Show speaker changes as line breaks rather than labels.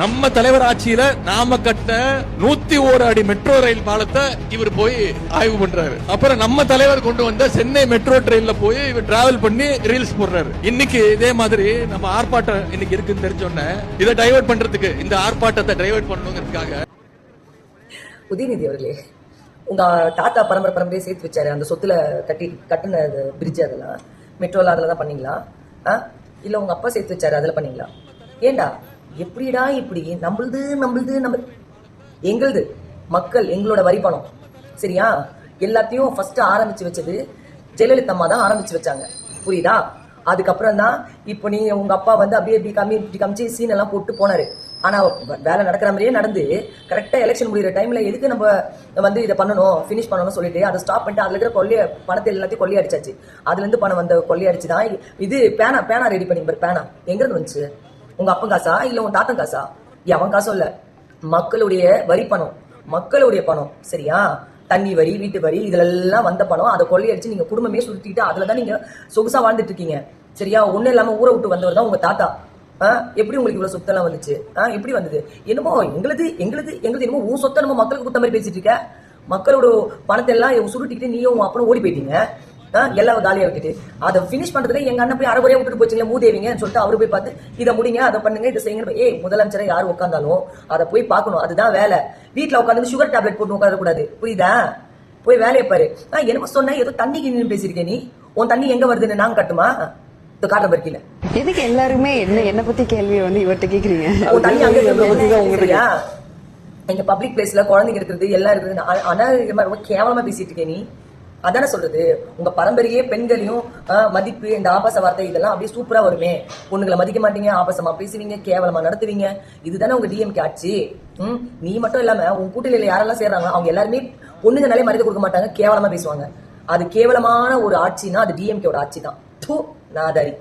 நம்ம தலைவர் ஆட்சியில நாம கட்ட 101 அடி மெட்ரோ ரயில் பாலத்தை இவர் போய் ஆய்வு பண்றாரு. அப்புறம் நம்ம தலைவர் கொண்டு வந்த சென்னை மெட்ரோ ட்ரெயின்ல போய் இவர் டிராவல் பண்ணி ரீல்ஸ் போடுறாரு. இன்னைக்கு இதே மாதிரி நம்ம ஆர்ப்பாட்டம் இன்னைக்கு இருக்குன்னு தெரிஞ்சோன்னே இதை டைவர்ட் பண்றதுக்கு, இந்த ஆர்ப்பாட்டத்தை டைவர்ட் பண்ணணுங்கிறதுக்காக
உதயநிதி அவர்களே, உங்க தாத்தா பரம்பரையே சேர்த்து வச்சாரு அந்த சொத்துல கட்டின பிரிட்ஜ், அதெல்லாம் மெட்ரோல அதுலதான் பண்ணீங்களா? இல்ல உங்க அப்பா சேர்த்து வச்சாரு அதுல பண்ணீங்களா? ஏண்டா எப்படிடா இப்படி நம்மளது எங்களது மக்கள், எங்களோட வரி பணம், சரியா? எல்லாத்தையும் ஃபர்ஸ்ட் ஆரம்பிச்சு வச்சது ஜெயலலிதா அம்மா தான் ஆரம்பிச்சு வச்சாங்க, புரியுதா? அதுக்கப்புறம் தான் இப்போ நீங்க உங்க அப்பா வந்து அப்படியே இப்படி காமிச்சு சீன் எல்லாம் போட்டு போனாரு. ஆனா வேலை நடக்கிற மாதிரியே நடந்து கரெக்டா எலெக்ஷன் முடிகிற டைம்ல எதுக்கு நம்ம வந்து இதை பண்ணணும், பினிஷ் பண்ணணும் சொல்லிட்டு அதை ஸ்டாப் பண்ணிட்டு அதுல இருக்கிற பணத்தை எல்லாத்தையும் கொள்ளையடிச்சாச்சு. அதுல இருந்து பணம் வந்த கொள்ளையடிச்சுதான் இது பேனா ரெடி பண்ணி பேனா எங்க இருந்து வந்துச்சு? உங்க அப்பன் காசா இல்ல உங்க தாத்தன் காசா? அவன் காசும் இல்ல, மக்களுடைய வரி பணம், மக்களுடைய பணம், சரியா? தண்ணி வரி, வீட்டு வரி, இதுல எல்லாம் வந்த பணம் அதை கொள்ளையடிச்சு நீங்க குடும்பமே சுருட்டிட்டு அதுலதான் நீங்க சொகுசா வாழ்ந்துட்டு இருக்கீங்க, சரியா? ஒண்ணு இல்லாம ஊரை விட்டு வந்தவர் தான் உங்க தாத்தா. எப்படி உங்களுக்கு இவ்வளவு சொத்தெல்லாம் வந்துச்சு? எப்படி வந்தது? என்னமோ எங்களுது என்னமோ உன் சொத்தை நம்ம மக்களுக்கு குத்த மாதிரி பேசிட்டு இருக்க. மக்களோட பணத்தை எல்லாம் சுருட்டிக்கிட்டு நீயும் அப்புறம் ஓடி போயிட்டீங்க, எல்லாம் காலியா விட்டுட்டு. அதை பினிஷ் பண்றதுல எங்க அண்ணன் போய் அரைகுறையா விட்டுட்டு போச்சுங்களா மூதேவிங்கன்னு சொல்லிட்டு அவரு போய் பார்த்து இதை முடிங்க, அதை பண்ணுங்க, இதை செய்யுங்க. முதலமைச்சரை யாரு உட்காந்தாலும் அதை போய் பார்க்கணும், அதுதான் வேலை. வீட்டுல உட்காந்து சுகர் டேப்லெட் போட்டு உட்கார கூடாது, புரியுதா? போய் வேலையை பாரு. என்னமோ சொன்ன ஏதோ தண்ணிக்கு நின்று பேசிருக்கேன் நீ. உன் தண்ணி எங்க வருதுன்னு நாங்க கட்டுமா? காட்டுற பருக்கில
எதுக்கு எல்லாருமே என்ன பத்தி கேள்வி வந்து இவர்கிட்ட கேக்குறீங்க?
தண்ணி அங்க எங்க பப்ளிக் பிளேஸ்ல குழந்தைங்க இருக்கிறது எல்லாம் இருக்குது. ஆனா ரொம்ப கேவலமா பேசிட்டு இருக்கேன் நீ. அதான சொல்றது, உங்க பரம்பரையே பெண்களையும் மதிப்பு, இந்த ஆபாச வார்த்தை இதெல்லாம் அப்படியே சூப்பரா வருமே. பொண்ணுங்களை மதிக்க மாட்டீங்க, ஆபாசமா பேசுவீங்க, கேவலமா நடத்துவீங்க. இதுதானே உங்க டிஎம்கே ஆட்சி. நீ மட்டும் இல்லாம உங்க கூட்டணியில யாரெல்லாம் சேர்றாங்க அவங்க எல்லாருமே பொண்ணுங்கனாலே மரியாதை கொடுக்க மாட்டாங்க, கேவலமா பேசுவாங்க. அது கேவலமான ஒரு ஆட்சினா அது டிஎம்கேவோட ஆட்சி தான். நாதாரி.